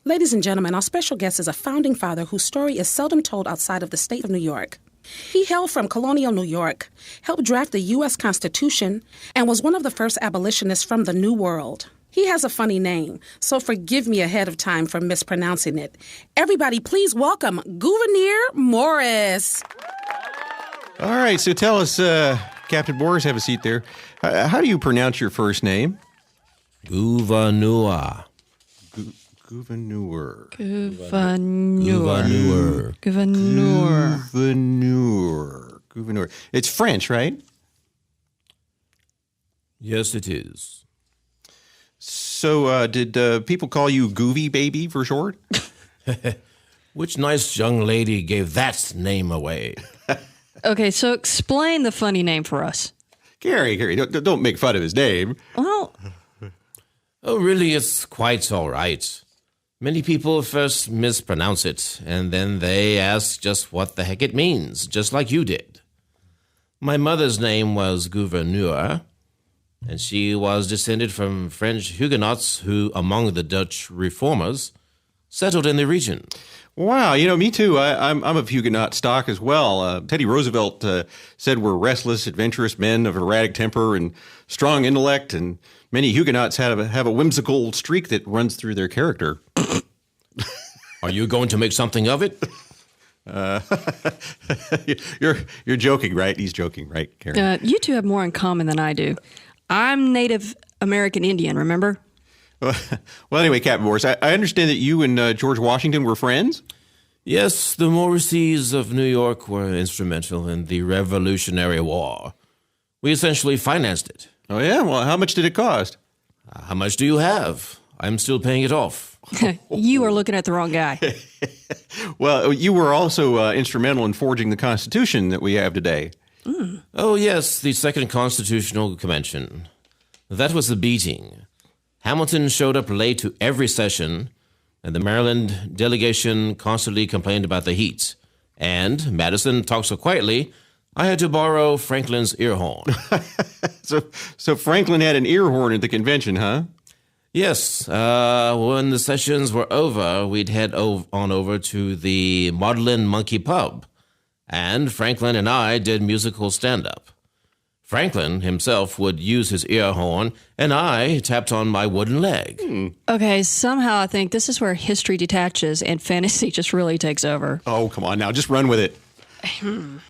Ladies and gentlemen, our special guest is a founding father whose story is seldom told outside of the state of New York. He hailed from colonial New York, helped draft the U.S. Constitution, and was one of the first abolitionists from the New World. He has a funny name, so forgive me ahead of time for mispronouncing it. Everybody, please welcome Gouverneur Morris. All right, so tell us, Captain Morris, have a seat there. How do you pronounce your first name? Gouverneur. Gouverneur. Gouverneur. Gouverneur. Gouverneur. It's French, right? Yes, it is. So, did people call you Goovy Baby for short? Which nice young lady gave that name away? Okay, so explain the funny name for us. Kerry, don't make fun of his name. Well, Oh, really, it's quite all right. Many people first mispronounce it, and then they ask just what the heck it means, just like you did. My mother's name was Gouverneur, and she was descended from French Huguenots who, among the Dutch reformers, settled in the region. Wow, me too. I'm of Huguenot stock as well. Teddy Roosevelt said we're restless, adventurous men of erratic temper and strong intellect, and many Huguenots have a whimsical streak that runs through their character. Are you going to make something of it? You're joking, right? He's joking, right, Kerry? you two have more in common than I do. I'm Native American Indian, remember? Well, anyway, Captain Morris, I understand that you and George Washington were friends? Yes, the Morrises of New York were instrumental in the Revolutionary War. We essentially financed it. Oh, yeah? Well, how much did it cost? How much do you have? I'm still paying it off. You are looking at the wrong guy. Well, you were also instrumental in forging the Constitution that we have today. Oh, yes, the Second Constitutional Convention. That was a beating. Hamilton showed up late to every session, and the Maryland delegation constantly complained about the heat. And Madison talked so quietly, I had to borrow Franklin's ear horn. So Franklin had an ear horn at the convention, huh? Yes, when the sessions were over, we'd head on over to the Maudlin Monkey Pub, and Franklin and I did musical stand-up. Franklin himself would use his ear horn, and I tapped on my wooden leg. Okay, somehow I think this is where history detaches and fantasy just really takes over. Oh, come on now, just run with it.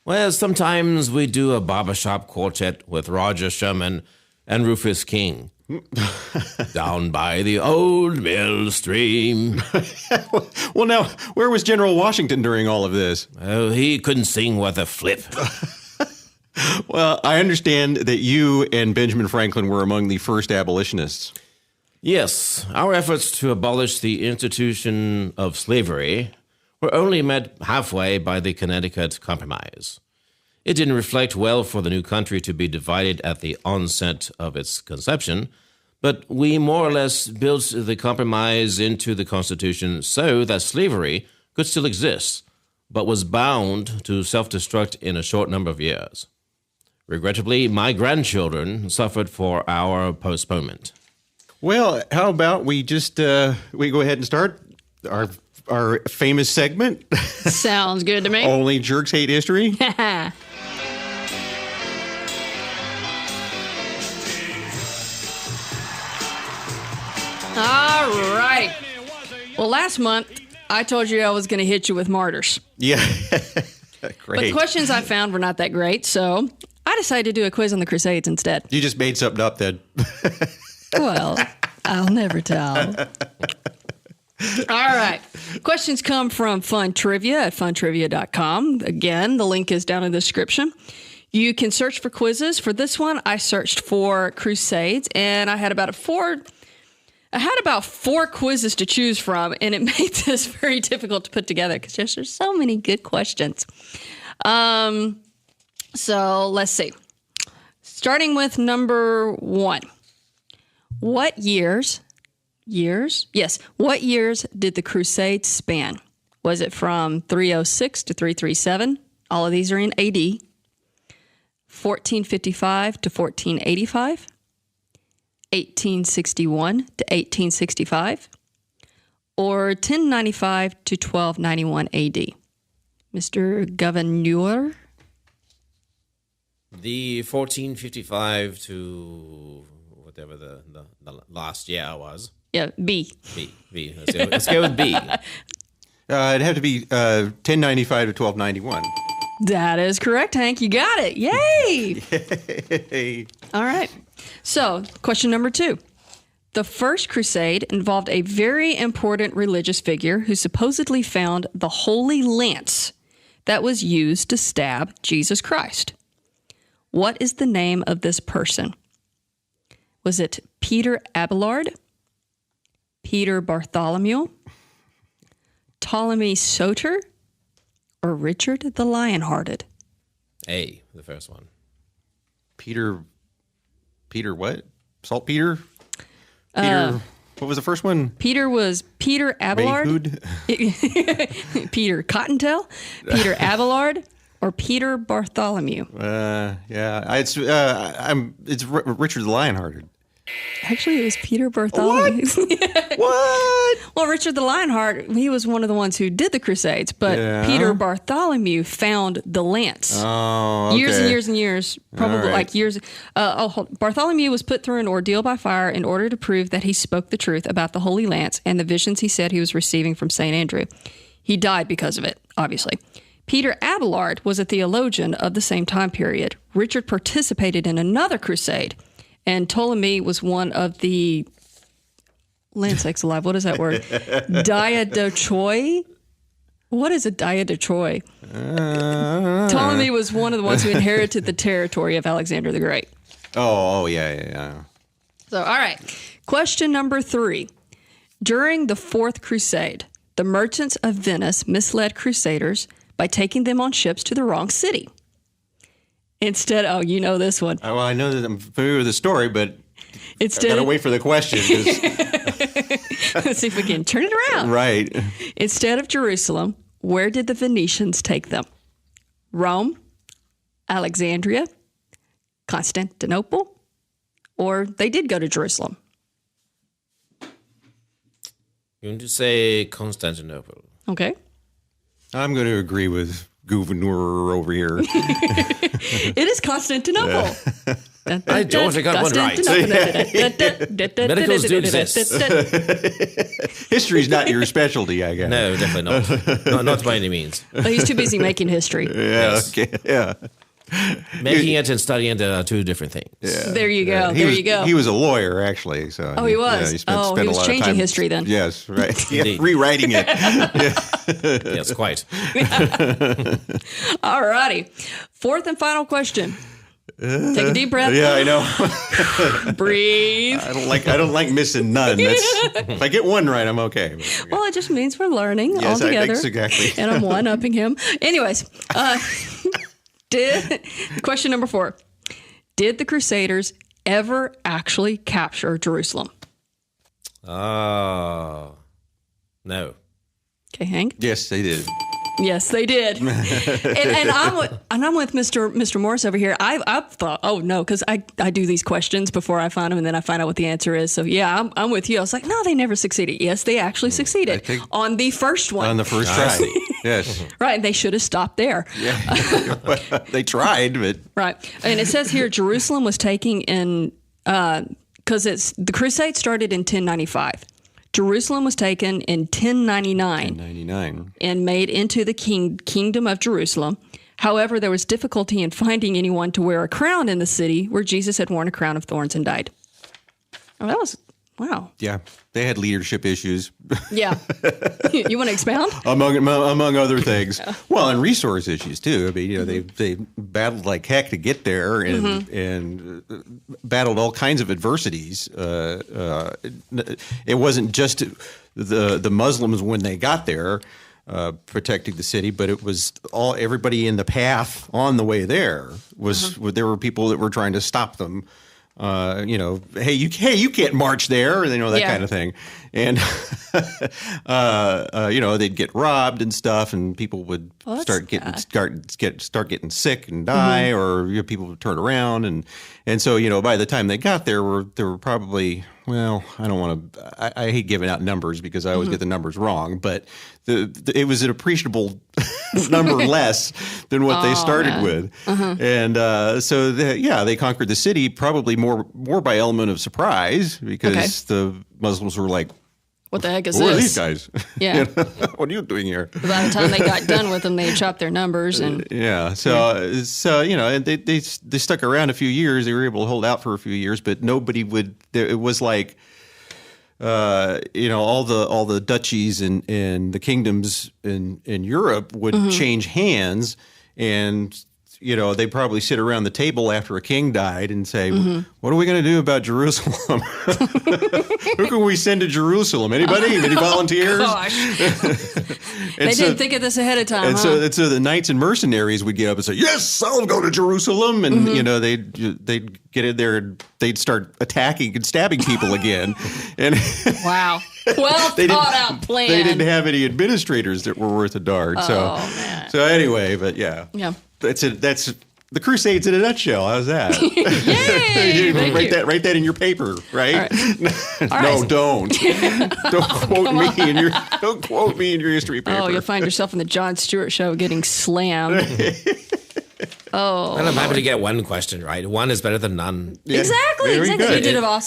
Well, sometimes we do a barbershop quartet with Roger Sherman and Rufus King. Down by the old mill stream. Well, now, where was General Washington during all of this? Oh, he couldn't sing worth a flip. Well, I understand that you and Benjamin Franklin were among the first abolitionists. Yes, our efforts to abolish the institution of slavery were only met halfway by the Connecticut Compromise. It didn't reflect well for the new country to be divided at the onset of its conception, but we more or less built the compromise into the Constitution so that slavery could still exist, but was bound to self-destruct in a short number of years. Regrettably, my grandchildren suffered for our postponement. Well, how about we just we go ahead and start our famous segment? Sounds good to me. Only Jerks Hate History. All right. Well, last month, I told you I was going to hit you with martyrs. Yeah. But Great. the questions I found were not that great, so I decided to do a quiz on the Crusades instead. You just made something up then. Well, I'll never tell. All right. Questions come from Fun Trivia at funtrivia.com. Again, the link is down in the description. You can search for quizzes. For this one, I searched for Crusades, and I had about four quizzes to choose from, and it made this very difficult to put together because there's so many good questions. So let's see. Starting with number 1. What years did the Crusades span? Was it from 306 to 337? All of these are in AD. 1455 to 1485? 1861 to 1865, or 1095 to 1291 AD? Mr. Gouverneur? The 1455 to whatever the last year was. Yeah, B. B. Let's go with B. It'd have to be 1095 to 1291. That is correct, Hank. You got it. Yay! Hey. All right. So, question number 2. The First Crusade involved a very important religious figure who supposedly found the Holy Lance that was used to stab Jesus Christ. What is the name of this person? Was it Peter Abelard, Peter Bartholomew, Ptolemy Soter, or Richard the Lionhearted? A, the first one. Peter what? Saltpeter? Peter, what was the first one? Peter was Peter Abelard, Peter Cottontail, Peter Abelard, or Peter Bartholomew? Yeah, it's Richard the Lionhearted. Actually, it was Peter Bartholomew. What? Well, Richard the Lionheart, he was one of the ones who did the Crusades, but Peter Bartholomew found the lance. Oh, okay. Years and years and years, probably like years. Bartholomew was put through an ordeal by fire in order to prove that he spoke the truth about the Holy Lance and the visions he said he was receiving from St. Andrew. He died because of it, obviously. Peter Abelard was a theologian of the same time period. Richard participated in another crusade, and Ptolemy was one of the... Land sakes alive, what is that word? Diadochoi? What is a diadochoi? Ptolemy was one of the ones who inherited the territory of Alexander the Great. Oh, yeah. So, all right. Question number 3. During the Fourth Crusade, the merchants of Venice misled crusaders by taking them on ships to the wrong city. Instead, you know this one. Well, I know that I'm familiar with the story, but Instead, I gotta wait for the question. Let's see if we can turn it around. Right. Instead of Jerusalem, where did the Venetians take them? Rome, Alexandria, Constantinople, or they did go to Jerusalem? You want to say Constantinople? Okay. I'm going to agree with Gouverneur over here. It is Constantinople. I don't think I got one right. Medicals do exist. History's not your specialty, I guess. No, definitely not. Not by any means. Oh, he's too busy making history. Yeah, Yes. okay, yeah. Making it and studying it are two different things. Yeah. There you go. You go. He was a lawyer, actually. So he was. He He was spent a lot of changing time, history then. Yes, right. Yeah, rewriting it. Yes, quite. All righty. Fourth and final question. Take a deep breath. Yeah, I know. Breathe. I don't like missing none. If I get one right, I'm okay. Well, it just means we're learning Yes, all together. exactly. And I'm one-upping him. Anyways, question number 4. Did the Crusaders ever actually capture Jerusalem? Oh, no. Okay, Hank? Yes, they did. Yes, they did. and I'm with Mr. Morris over here. I thought, oh no, because I do these questions before I find them, and then I find out what the answer is. So yeah, I'm with you. I was like, no, they never succeeded. Yes, they actually succeeded on the first one. On the first try. Yes. Right, and they should have stopped there. Yeah. They tried, but Right, and it says here Jerusalem was taken in because the Crusade started in 1095. Jerusalem was taken in 1099 and made into the kingdom of Jerusalem. However, there was difficulty in finding anyone to wear a crown in the city where Jesus had worn a crown of thorns and died. Oh, that was, wow. Yeah, they had leadership issues. Yeah. You want to expound? among other things. Well, and resource issues too. I mean, they battled like heck to get there, and battled all kinds of adversities. It wasn't just the Muslims when they got there protecting the city, but it was everybody in the path on the way there was. There were people that were trying to stop them. Hey, you can't march there, that kind of thing. And, they'd get robbed and stuff, and people would start getting sick and die, or people would turn around. And so, by the time they got there, there were probably well, I don't want to. I hate giving out numbers because I always get the numbers wrong. But it was an appreciable number less than what they started with, and so they conquered the city probably more by element of surprise because the Muslims were like, what the heck is Who this? are these guys? Yeah. What are you doing here? By the time they got done with them, they had chopped their numbers and and they stuck around a few years. They were able to hold out for a few years, but nobody would. It was like, all the duchies and the kingdoms in Europe would change hands, and they probably sit around the table after a king died and say, what are we going to do about Jerusalem? Who can we send to Jerusalem? Anybody? Any volunteers? Gosh. They didn't think of this ahead of time. And so the knights and mercenaries would get up and say, yes, I'll go to Jerusalem. And, they'd get in there and they'd start attacking and stabbing people again. And wow. Well thought out plan. They didn't have any administrators that were worth a darn. Oh, man. So anyway, but yeah. Yeah. That's the Crusades in a nutshell. How's that? Yay! Write that in your paper, right? All right. No, don't. Don't quote me in your history paper. Oh, you'll find yourself in the Jon Stewart show getting slammed. Well, I'm happy to get one question right. One is better than none. Exactly. You did it awesome.